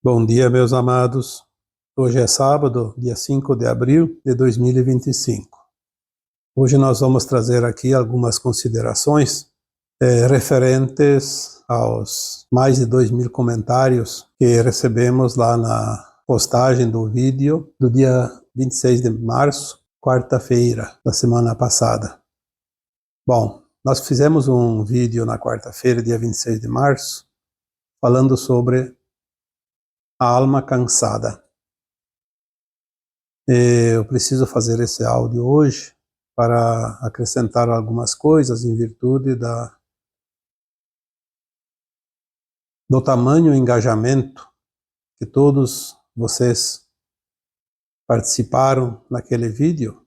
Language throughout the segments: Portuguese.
Bom dia, meus amados. Hoje é sábado, dia 5 de abril de 2025. Hoje nós vamos trazer aqui algumas considerações referentes aos mais de 2.000 comentários que recebemos lá na postagem do vídeo do dia 26 de março, quarta-feira da semana passada. Bom, nós fizemos um vídeo na quarta-feira, dia 26 de março, falando sobre a alma cansada. Eu preciso fazer esse áudio hoje para acrescentar algumas coisas em virtude do tamanho engajamento que todos vocês participaram naquele vídeo.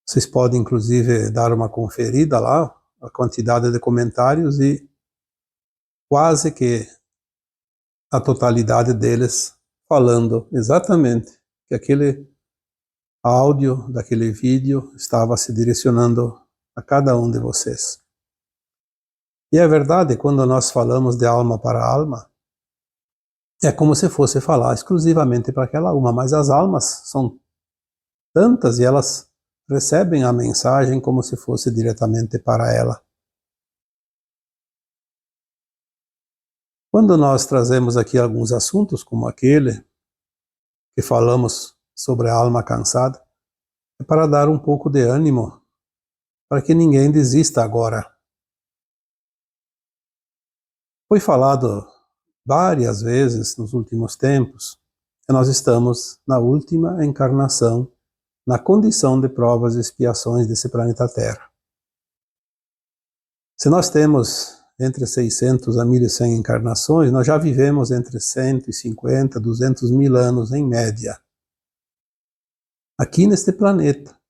Vocês podem inclusive dar uma conferida lá, a quantidade de comentários, e quase que a totalidade deles falando exatamente que aquele áudio daquele vídeo estava se direcionando a cada um de vocês. E é verdade, quando nós falamos de alma para alma, é como se fosse falar exclusivamente para aquela uma, mas as almas são tantas e elas recebem a mensagem como se fosse diretamente para ela. Quando nós trazemos aqui alguns assuntos como aquele que falamos sobre a alma cansada, é para dar um pouco de ânimo, para que ninguém desista agora. Foi falado várias vezes nos últimos tempos que nós estamos na última encarnação, na condição de provas e expiações desse planeta Terra. Se nós temos entre 600 a 1.100 encarnações, nós já vivemos entre 150 a 200 mil anos em média, aqui neste planeta.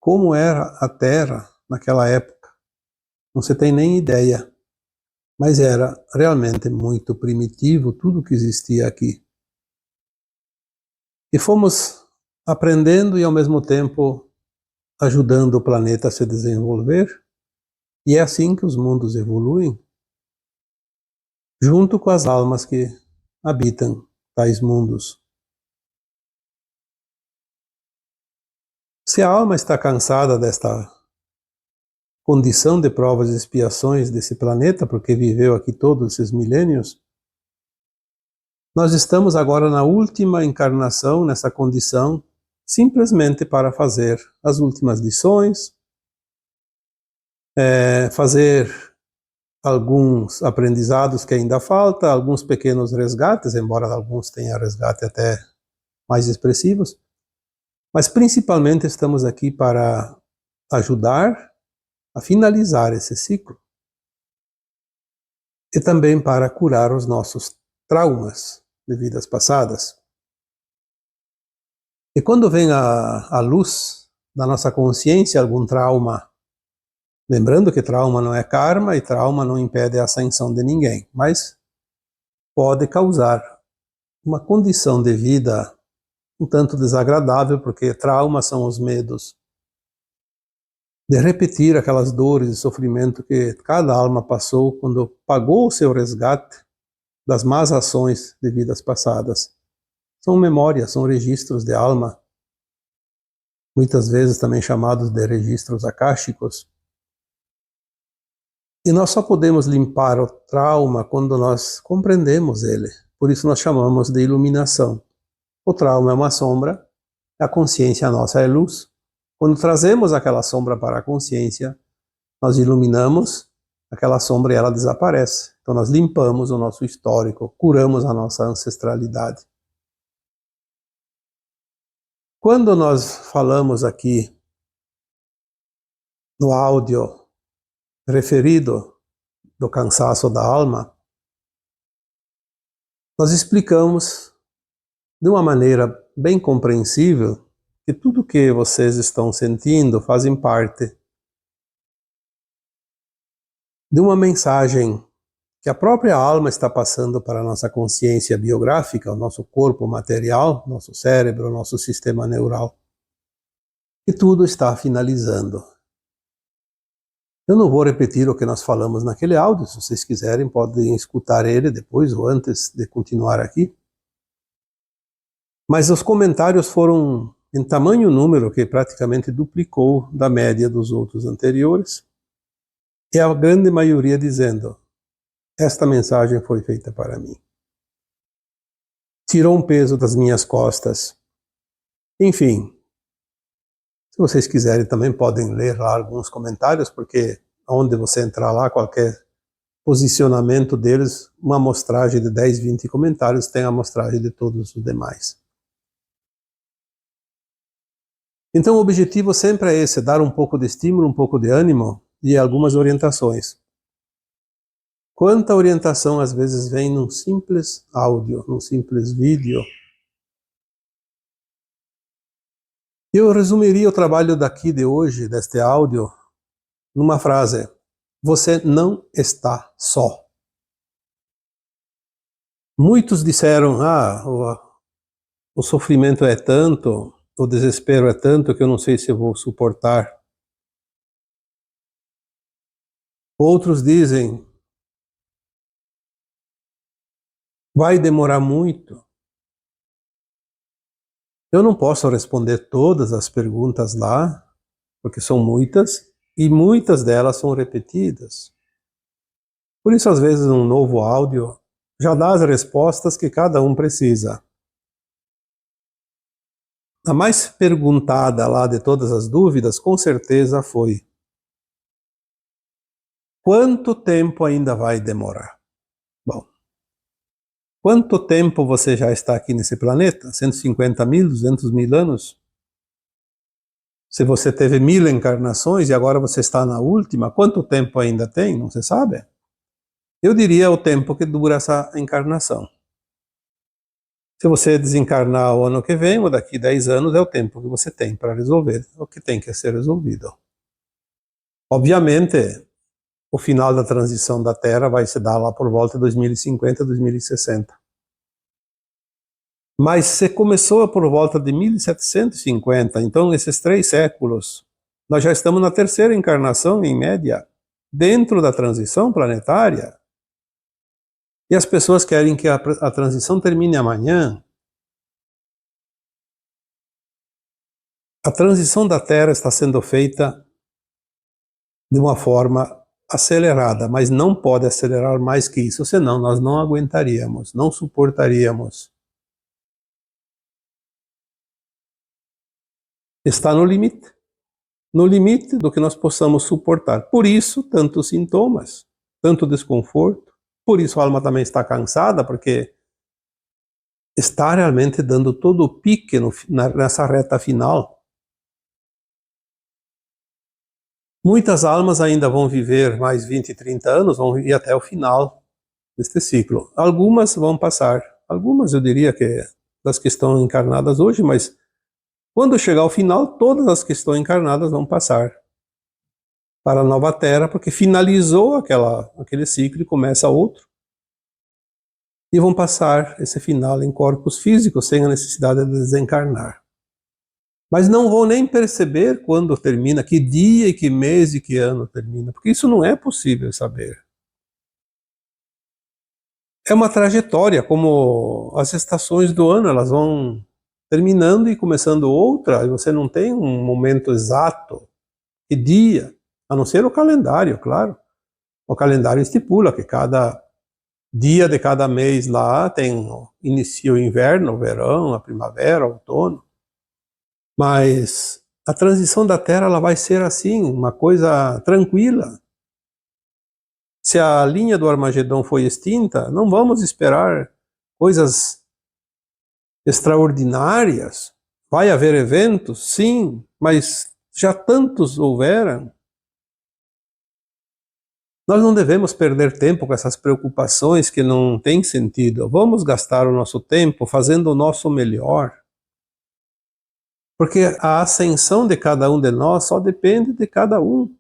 Como era a Terra naquela época, não se tem nem ideia. Mas era realmente muito primitivo tudo que existia aqui. E fomos aprendendo e ao mesmo tempo ajudando o planeta a se desenvolver, e é assim que os mundos evoluem, junto com as almas que habitam tais mundos. Se a alma está cansada desta condição de provas e expiações desse planeta, porque viveu aqui todos esses milênios, nós estamos agora na última encarnação, nessa condição, simplesmente para fazer as últimas lições, fazer alguns aprendizados que ainda falta, alguns pequenos resgates, embora alguns tenham resgate até mais expressivos, mas principalmente estamos aqui para ajudar a finalizar esse ciclo e também para curar os nossos traumas de vidas passadas. E quando vem à luz da nossa consciência algum trauma, lembrando que trauma não é karma e trauma não impede a ascensão de ninguém, mas pode causar uma condição de vida um tanto desagradável, porque traumas são os medos de repetir aquelas dores e sofrimento que cada alma passou quando pagou o seu resgate das más ações de vidas passadas. São memórias, são registros de alma, muitas vezes também chamados de registros akáshicos. E nós só podemos limpar o trauma quando nós compreendemos ele. Por isso nós chamamos de iluminação. O trauma é uma sombra, a consciência nossa é luz. Quando trazemos aquela sombra para a consciência, nós iluminamos aquela sombra e ela desaparece. Então nós limpamos o nosso histórico, curamos a nossa ancestralidade. Quando nós falamos aqui no áudio referido do cansaço da alma, nós explicamos de uma maneira bem compreensível que tudo que vocês estão sentindo fazem parte de uma mensagem que a própria alma está passando para a nossa consciência biográfica, o nosso corpo material, nosso cérebro, nosso sistema neural. E tudo está finalizando. Eu não vou repetir o que nós falamos naquele áudio, se vocês quiserem podem escutar ele depois ou antes de continuar aqui. Mas os comentários foram em tamanho número que praticamente duplicou da média dos outros anteriores. E a grande maioria dizendo, esta mensagem foi feita para mim. Tirou um peso das minhas costas. Enfim, se vocês quiserem também podem ler lá alguns comentários, porque onde você entrar lá, qualquer posicionamento deles, uma amostragem de 10, 20 comentários tem a amostragem de todos os demais. Então o objetivo sempre é esse, dar um pouco de estímulo, um pouco de ânimo e algumas orientações. Quanta orientação às vezes vem num simples áudio, num simples vídeo. Eu resumiria o trabalho daqui de hoje, deste áudio, numa frase: você não está só. Muitos disseram, o sofrimento é tanto, o desespero é tanto que eu não sei se eu vou suportar. Outros dizem, vai demorar muito. Eu não posso responder todas as perguntas lá, porque são muitas, e muitas delas são repetidas. Por isso, às vezes, um novo áudio já dá as respostas que cada um precisa. A mais perguntada lá de todas as dúvidas, com certeza foi: quanto tempo ainda vai demorar? Bom, quanto tempo você já está aqui nesse planeta? 150 mil, 200 mil anos? Se você teve 1000 encarnações e agora você está na última, quanto tempo ainda tem? Não se sabe? Eu diria o tempo que dura essa encarnação. Se você desencarnar o ano que vem, ou daqui 10 anos, é o tempo que você tem para resolver o que tem que ser resolvido. Obviamente, o final da transição da Terra vai se dar lá por volta de 2050, 2060. Mas se começou por volta de 1750, então esses 3 séculos, nós já estamos na terceira encarnação, em média, dentro da transição planetária. E as pessoas querem que a transição termine amanhã. A transição da Terra está sendo feita de uma forma acelerada, mas não pode acelerar mais que isso, senão nós não aguentaríamos, não suportaríamos. Está no limite do que nós possamos suportar. Por isso, tantos sintomas, tanto desconforto. Por isso a alma também está cansada, porque está realmente dando todo o pique nessa reta final. Muitas almas ainda vão viver mais 20, 30 anos, vão ir até o final deste ciclo. Algumas vão passar, algumas eu diria que das que estão encarnadas hoje, mas quando chegar ao final, todas as que estão encarnadas vão passar para a nova Terra, porque finalizou aquele ciclo e começa outro. E vão passar esse final em corpos físicos, sem a necessidade de desencarnar. Mas não vão nem perceber quando termina, que dia e que mês e que ano termina, porque isso não é possível saber. É uma trajetória, como as estações do ano, elas vão terminando e começando outra, e você não tem um momento exato, que dia, a não ser o calendário, claro. O calendário estipula que cada dia de cada mês lá inicia o inverno, o verão, a primavera, o outono. Mas a transição da Terra ela vai ser assim, uma coisa tranquila. Se a linha do Armagedon foi extinta, não vamos esperar coisas extraordinárias. Vai haver eventos, sim, mas já tantos houveram. Nós não devemos perder tempo com essas preocupações que não têm sentido. Vamos gastar o nosso tempo fazendo o nosso melhor. Porque a ascensão de cada um de nós só depende de cada um.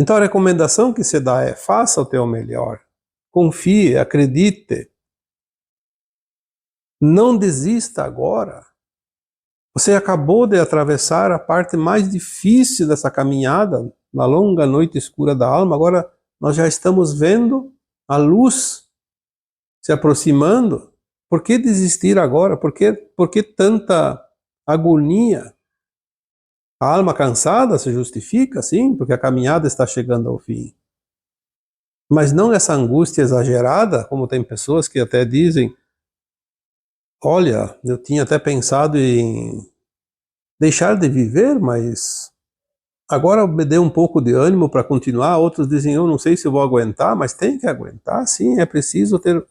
Então a recomendação que se dá é: faça o teu melhor. Confie, acredite. Não desista agora. Você acabou de atravessar a parte mais difícil dessa caminhada, na longa noite escura da alma. Agora nós já estamos vendo a luz se aproximando. Por que desistir agora? Por que tanta agonia? A alma cansada se justifica, sim, porque a caminhada está chegando ao fim. Mas não essa angústia exagerada, como tem pessoas que até dizem: olha, eu tinha até pensado em deixar de viver, mas agora me deu um pouco de ânimo para continuar. Outros dizem: eu não sei se eu vou aguentar, mas tem que aguentar, sim, é preciso ter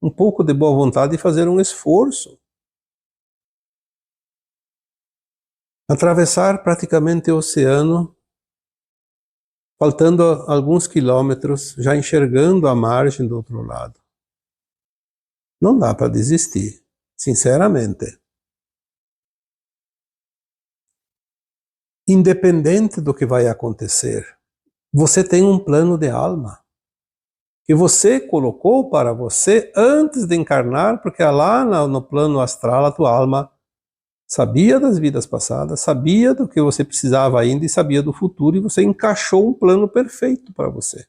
um pouco de boa vontade e fazer um esforço. Atravessar praticamente o oceano, faltando alguns quilômetros, já enxergando a margem do outro lado. Não dá para desistir, sinceramente. Independente do que vai acontecer, você tem um plano de alma que você colocou para você antes de encarnar, porque lá no plano astral a tua alma sabia das vidas passadas, sabia do que você precisava ainda e sabia do futuro, e você encaixou um plano perfeito para você.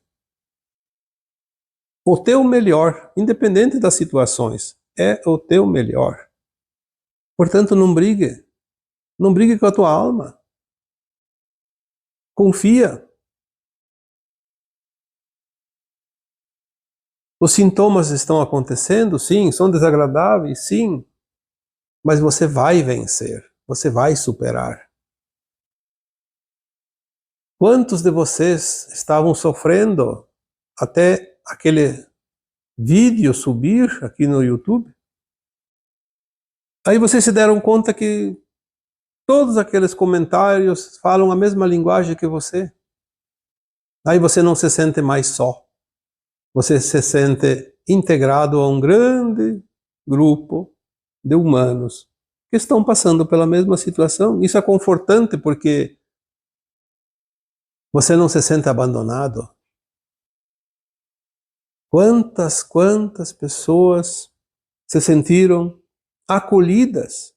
O teu melhor, independente das situações, é o teu melhor. Portanto, não brigue. Não brigue com a tua alma. Confia. Os sintomas estão acontecendo, sim, são desagradáveis, sim, mas você vai vencer, você vai superar. Quantos de vocês estavam sofrendo até aquele vídeo subir aqui no YouTube? Aí vocês se deram conta que todos aqueles comentários falam a mesma linguagem que você. Aí você não se sente mais só. Você se sente integrado a um grande grupo de humanos que estão passando pela mesma situação. Isso é confortante porque você não se sente abandonado. Quantas pessoas se sentiram acolhidas,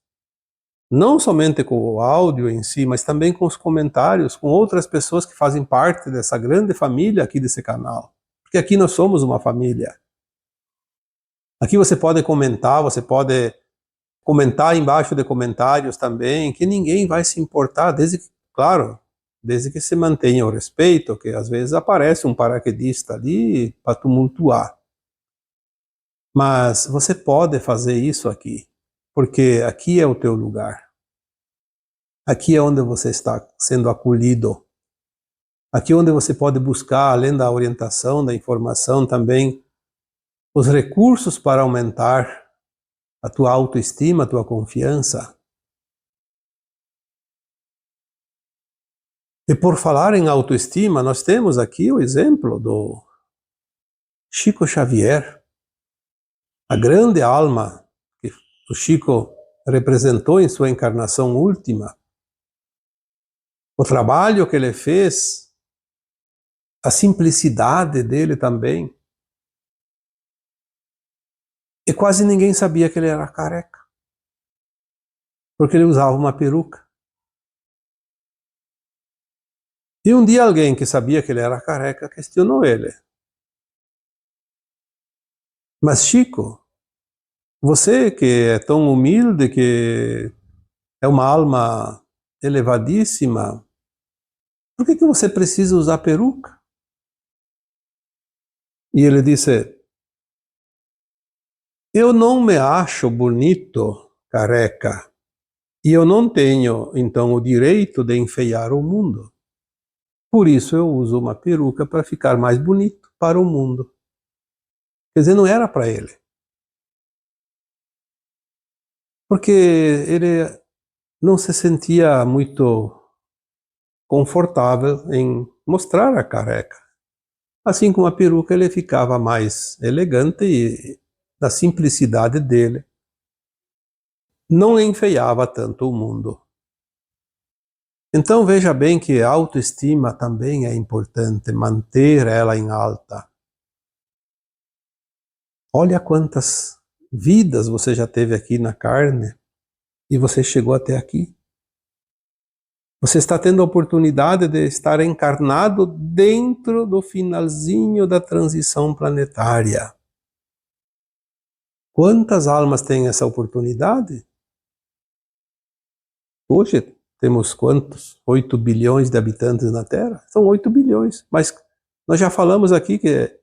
não somente com o áudio em si, mas também com os comentários, com outras pessoas que fazem parte dessa grande família aqui desse canal. Porque aqui nós somos uma família. Aqui você pode comentar embaixo de comentários também, que ninguém vai se importar, desde que, claro, desde que se mantenha o respeito, que às vezes aparece um paraquedista ali para tumultuar. Mas você pode fazer isso aqui, porque aqui é o teu lugar. Aqui é onde você está sendo acolhido. Aqui é onde você pode buscar, além da orientação, da informação, também os recursos para aumentar a tua autoestima, a tua confiança. E por falar em autoestima, nós temos aqui o exemplo do Chico Xavier, a grande alma que o Chico representou em sua encarnação última. O trabalho que ele fez, a simplicidade dele também. E quase ninguém sabia que ele era careca, porque ele usava uma peruca. E um dia alguém que sabia que ele era careca questionou ele. Mas Chico, você que é tão humilde, que é uma alma elevadíssima, por que você precisa usar peruca? E ele disse: eu não me acho bonito careca, e eu não tenho, então, o direito de enfeiar o mundo. Por isso eu uso uma peruca para ficar mais bonito para o mundo. Quer dizer, não era para ele. Porque ele não se sentia muito confortável em mostrar a careca. Assim com a peruca ele ficava mais elegante e da simplicidade dele não enfeiava tanto o mundo. Então veja bem que a autoestima também é importante, manter ela em alta. Olha quantas vidas você já teve aqui na carne E você chegou até aqui. Você está tendo a oportunidade de estar encarnado dentro do finalzinho da transição planetária. Quantas almas têm essa oportunidade? Hoje temos quantos? 8 bilhões de habitantes na Terra? São 8 bilhões. Mas nós já falamos aqui que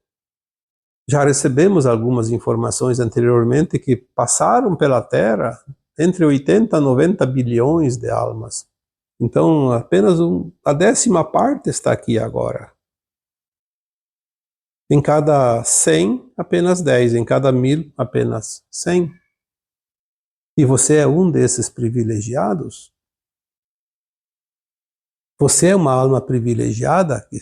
já recebemos algumas informações anteriormente que passaram pela Terra entre 80 a 90 bilhões de almas. Então, apenas a 10ª parte está aqui agora. Em cada 100, apenas 10. Em cada 1000, apenas 100. E você é um desses privilegiados? Você é uma alma privilegiada que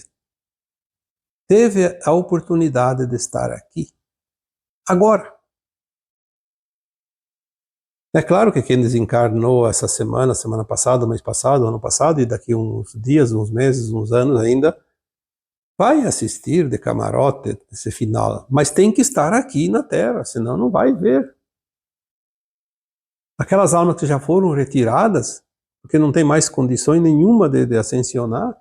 teve a oportunidade de estar aqui. Agora. É claro que quem desencarnou essa semana passada, mês passado, ano passado, e daqui uns dias, uns meses, uns anos ainda, vai assistir de camarote esse final, mas tem que estar aqui na Terra, senão não vai ver. Aquelas almas que já foram retiradas, porque não tem mais condições nenhuma de ascensionar,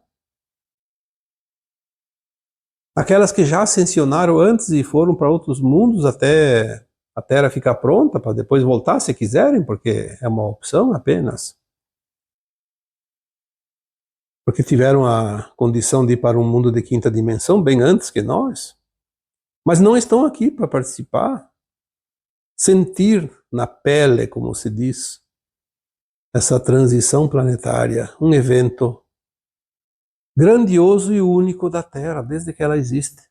aquelas que já ascensionaram antes e foram para outros mundos até a Terra ficar pronta, para depois voltar se quiserem, porque é uma opção apenas. Porque tiveram a condição de ir para um mundo de 5ª dimensão bem antes que nós, mas não estão aqui para participar, sentir na pele, como se diz, essa transição planetária, um evento grandioso e único da Terra, desde que ela existe.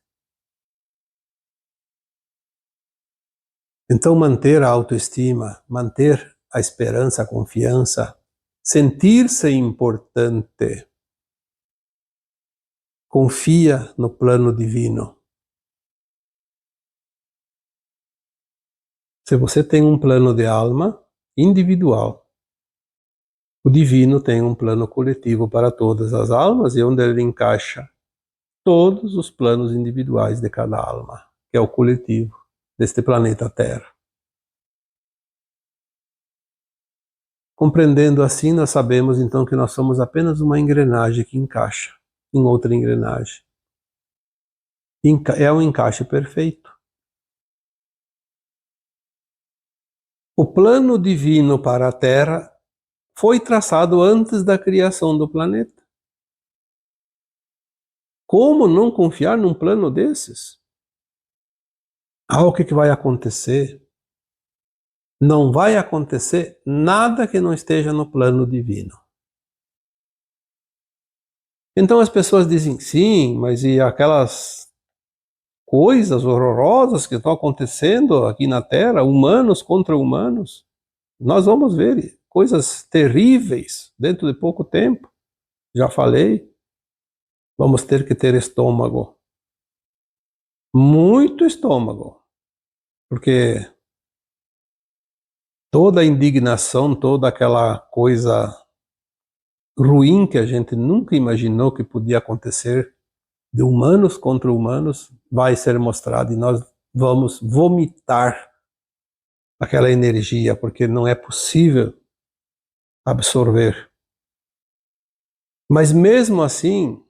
Então, manter a autoestima, manter a esperança, a confiança, sentir-se importante, confia no plano divino. Se você tem um plano de alma individual, o divino tem um plano coletivo para todas as almas e onde ele encaixa todos os planos individuais de cada alma, que é o coletivo deste planeta Terra. Compreendendo assim, nós sabemos então que nós somos apenas uma engrenagem que encaixa em outra engrenagem. É um encaixe perfeito. O plano divino para a Terra foi traçado antes da criação do planeta. Como não confiar num plano desses? O que vai acontecer? Não vai acontecer nada que não esteja no plano divino. Então as pessoas dizem, sim, mas e aquelas coisas horrorosas que estão acontecendo aqui na Terra, humanos contra humanos? Nós vamos ver coisas terríveis dentro de pouco tempo. Já falei, vamos ter que ter estômago. Muito estômago. Porque toda a indignação, toda aquela coisa ruim que a gente nunca imaginou que podia acontecer, de humanos contra humanos, vai ser mostrado e nós vamos vomitar aquela energia, porque não é possível absorver. Mas mesmo assim,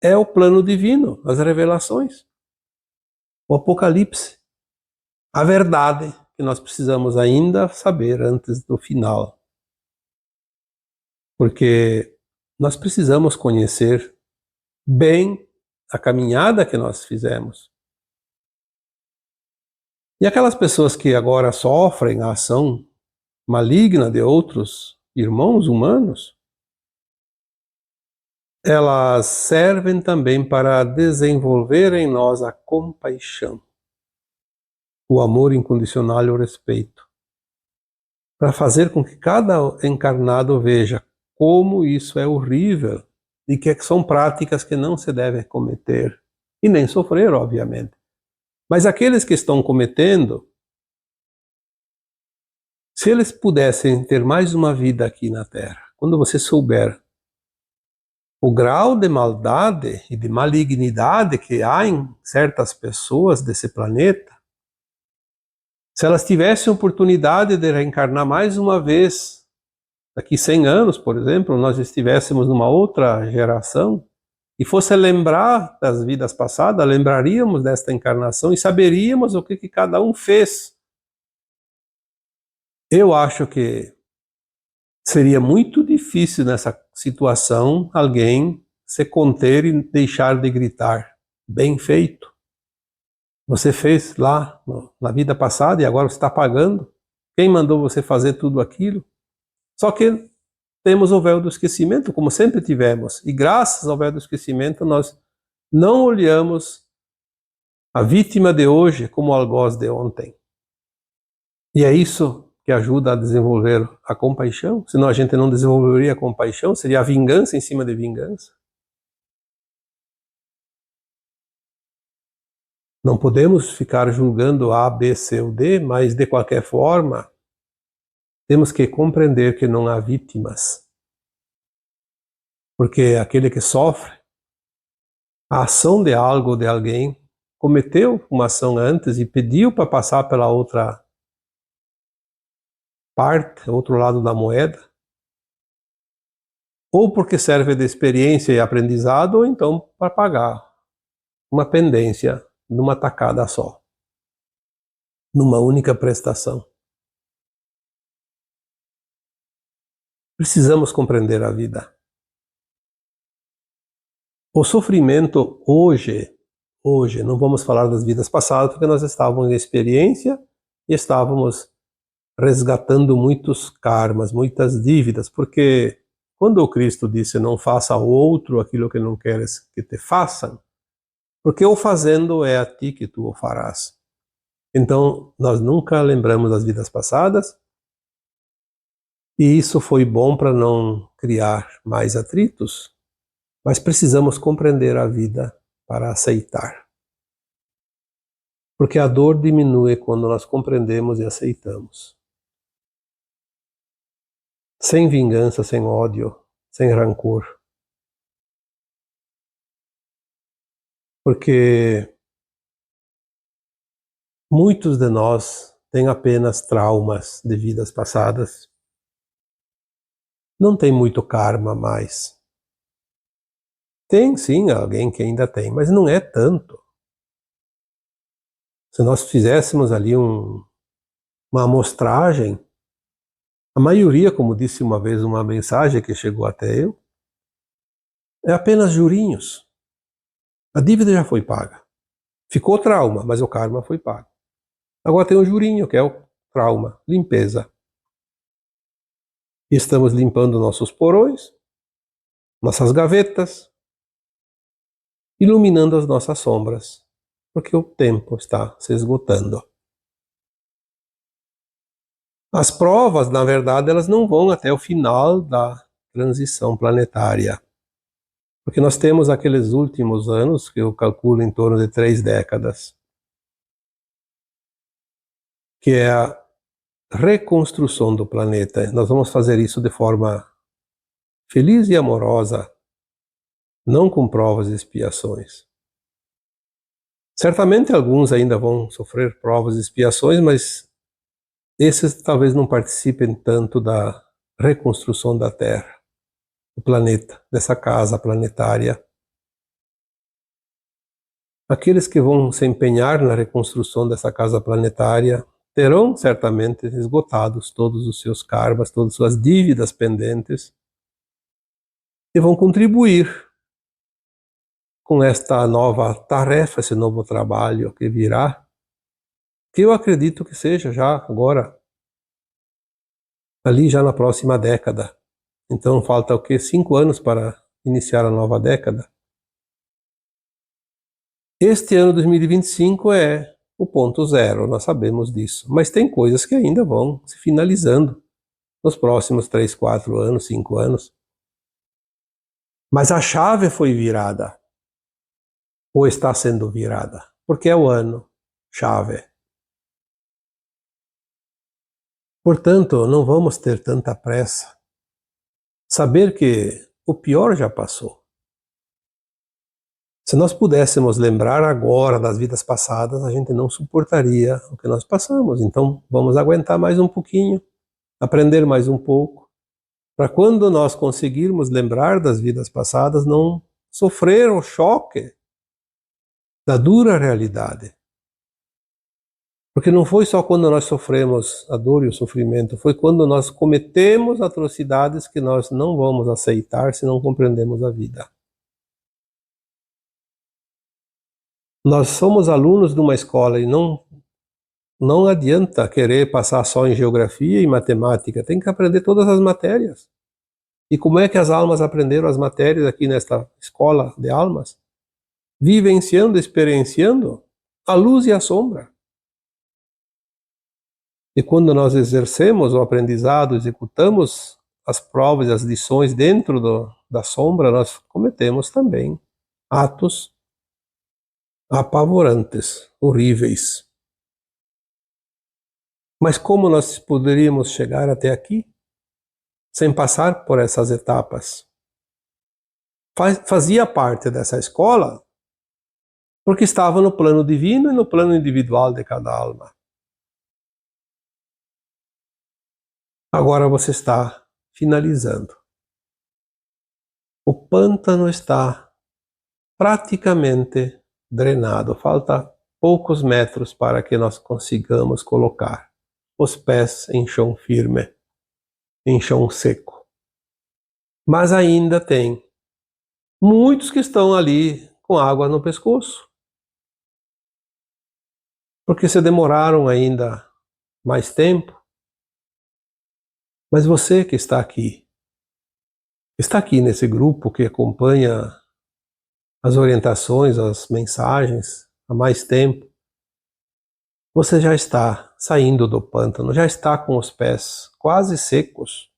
é o plano divino, as revelações, o Apocalipse, a verdade que nós precisamos ainda saber antes do final. Porque nós precisamos conhecer bem a caminhada que nós fizemos. E aquelas pessoas que agora sofrem a ação maligna de outros irmãos humanos, elas servem também para desenvolver em nós a compaixão, o amor incondicional e o respeito, para fazer com que cada encarnado veja como isso é horrível e que são práticas que não se devem cometer e nem sofrer, obviamente. Mas aqueles que estão cometendo, se eles pudessem ter mais uma vida aqui na Terra, quando você souber o grau de maldade e de malignidade que há em certas pessoas desse planeta, Se elas tivessem oportunidade de reencarnar mais uma vez, daqui 100 anos, por exemplo, nós estivéssemos numa outra geração, e fosse lembrar das vidas passadas, lembraríamos desta encarnação e saberíamos o que cada um fez. Eu acho que seria muito difícil nessa situação alguém se conter e deixar de gritar: bem feito. Você fez lá na vida passada e agora você está pagando. Quem mandou você fazer tudo aquilo? Só que temos o véu do esquecimento, como sempre tivemos. E graças ao véu do esquecimento, nós não olhamos a vítima de hoje como o algoz de ontem. E é isso que ajuda a desenvolver a compaixão. Senão a gente não desenvolveria a compaixão, seria a vingança em cima de vingança. Não podemos ficar julgando A, B, C ou D, mas de qualquer forma, temos que compreender que não há vítimas. Porque aquele que sofre a ação de algo ou de alguém, cometeu uma ação antes e pediu para passar pela outra parte, outro lado da moeda, ou porque serve de experiência e aprendizado, ou então para pagar uma pendência numa tacada só, numa única prestação. Precisamos compreender a vida. O sofrimento hoje, não vamos falar das vidas passadas, porque nós estávamos em experiência e estávamos resgatando muitos karmas, muitas dívidas, porque quando o Cristo disse não faça ao outro aquilo que não queres que te façam, porque o fazendo é a ti que tu o farás. Então, nós nunca lembramos das vidas passadas, e isso foi bom para não criar mais atritos, mas precisamos compreender a vida para aceitar. Porque a dor diminui quando nós compreendemos e aceitamos. Sem vingança, sem ódio, sem rancor. Porque muitos de nós têm apenas traumas de vidas passadas. Não tem muito karma mais. Tem sim alguém que ainda tem, mas não é tanto. Se nós fizéssemos ali uma amostragem, a maioria, como disse uma vez uma mensagem que chegou até eu, é apenas jurinhos. A dívida já foi paga. Ficou trauma, mas o karma foi pago. Agora tem o jurinho, que é o trauma, limpeza. E estamos limpando nossos porões, nossas gavetas, iluminando as nossas sombras, porque o tempo está se esgotando. As provas, na verdade, elas não vão até o final da transição planetária, porque nós temos aqueles últimos anos, que eu calculo em torno de 3 décadas, que é a reconstrução do planeta. Nós vamos fazer isso de forma feliz e amorosa, não com provas e expiações. Certamente alguns ainda vão sofrer provas e expiações, mas esses talvez não participem tanto da reconstrução da Terra, do planeta, dessa casa planetária. Aqueles que vão se empenhar na reconstrução dessa casa planetária terão certamente esgotados todos os seus karmas, todas as suas dívidas pendentes, e vão contribuir com esta nova tarefa, esse novo trabalho que virá, que eu acredito que seja já agora, ali já na próxima década. Então falta o quê? 5 anos para iniciar a nova década. Este ano 2025 é o ponto zero, nós sabemos disso, mas tem coisas que ainda vão se finalizando nos próximos 3, 4 anos, 5 anos. Mas a chave foi virada, ou está sendo virada, porque é o ano chave. Portanto, não vamos ter tanta pressa. Saber que o pior já passou. Se nós pudéssemos lembrar agora das vidas passadas, a gente não suportaria o que nós passamos. Então, vamos aguentar mais um pouquinho, aprender mais um pouco, para quando nós conseguirmos lembrar das vidas passadas, não sofrer o choque da dura realidade. Porque não foi só quando nós sofremos a dor e o sofrimento, foi quando nós cometemos atrocidades que nós não vamos aceitar se não compreendemos a vida. Nós somos alunos de uma escola e não adianta querer passar só em geografia e matemática, tem que aprender todas as matérias. E como é que as almas aprenderam as matérias aqui nesta escola de almas? Vivenciando, experienciando a luz e a sombra. E quando nós exercemos o aprendizado, executamos as provas e as lições dentro da sombra, nós cometemos também atos apavorantes, horríveis. Mas como nós poderíamos chegar até aqui sem passar por essas etapas? Fazia parte dessa escola porque estava no plano divino e no plano individual de cada alma. Agora você está finalizando. O pântano está praticamente drenado. Falta poucos metros para que nós consigamos colocar os pés em chão firme, em chão seco. Mas ainda tem muitos que estão ali com água no pescoço. Porque se demoraram ainda mais tempo. Mas você que está aqui nesse grupo que acompanha as orientações, as mensagens há mais tempo, você já está saindo do pântano, já está com os pés quase secos.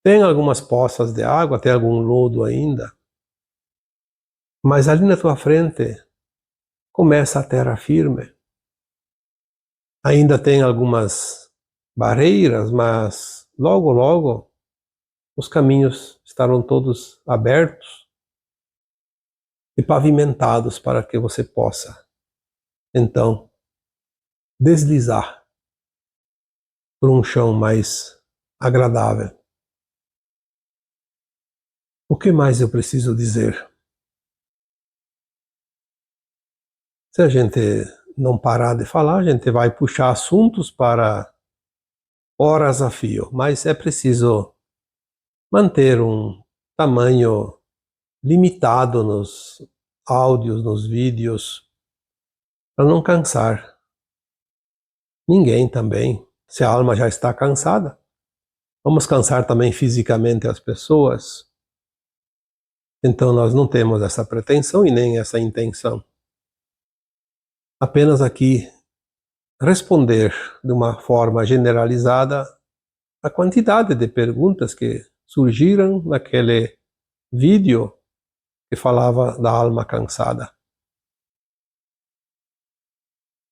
Tem algumas poças de água, tem algum lodo ainda, mas ali na tua frente começa a terra firme. Ainda tem algumas barreiras, mas logo, logo os caminhos estarão todos abertos e pavimentados para que você possa, então, deslizar por um chão mais agradável. O que mais eu preciso dizer? Se a gente não parar de falar, a gente vai puxar assuntos para horas a fio, mas é preciso manter um tamanho limitado nos áudios, nos vídeos, para não cansar ninguém também. Se a alma já está cansada, vamos cansar também fisicamente as pessoas. Então nós não temos essa pretensão e nem essa intenção. Apenas aqui responder de uma forma generalizada a quantidade de perguntas que surgiram naquele vídeo que falava da alma cansada.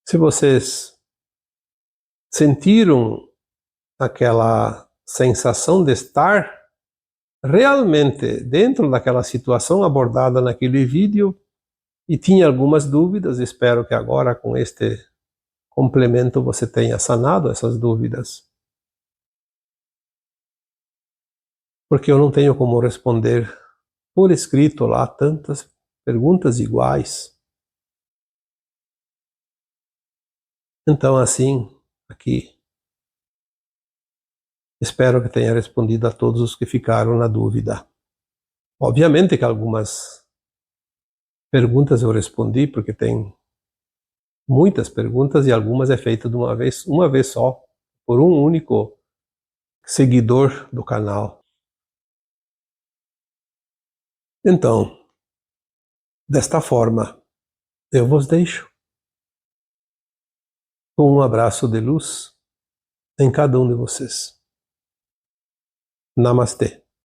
Se vocês sentiram aquela sensação de estar realmente dentro daquela situação abordada naquele vídeo e tinha algumas dúvidas, espero que agora com este complemento você tenha sanado essas dúvidas. Porque eu não tenho como responder por escrito lá tantas perguntas iguais. Então assim, aqui, espero que tenha respondido a todos os que ficaram na dúvida. Obviamente que algumas perguntas eu respondi, porque tem muitas perguntas e algumas é feita de uma vez só, por um único seguidor do canal. Então, desta forma, eu vos deixo com um abraço de luz em cada um de vocês. Namastê.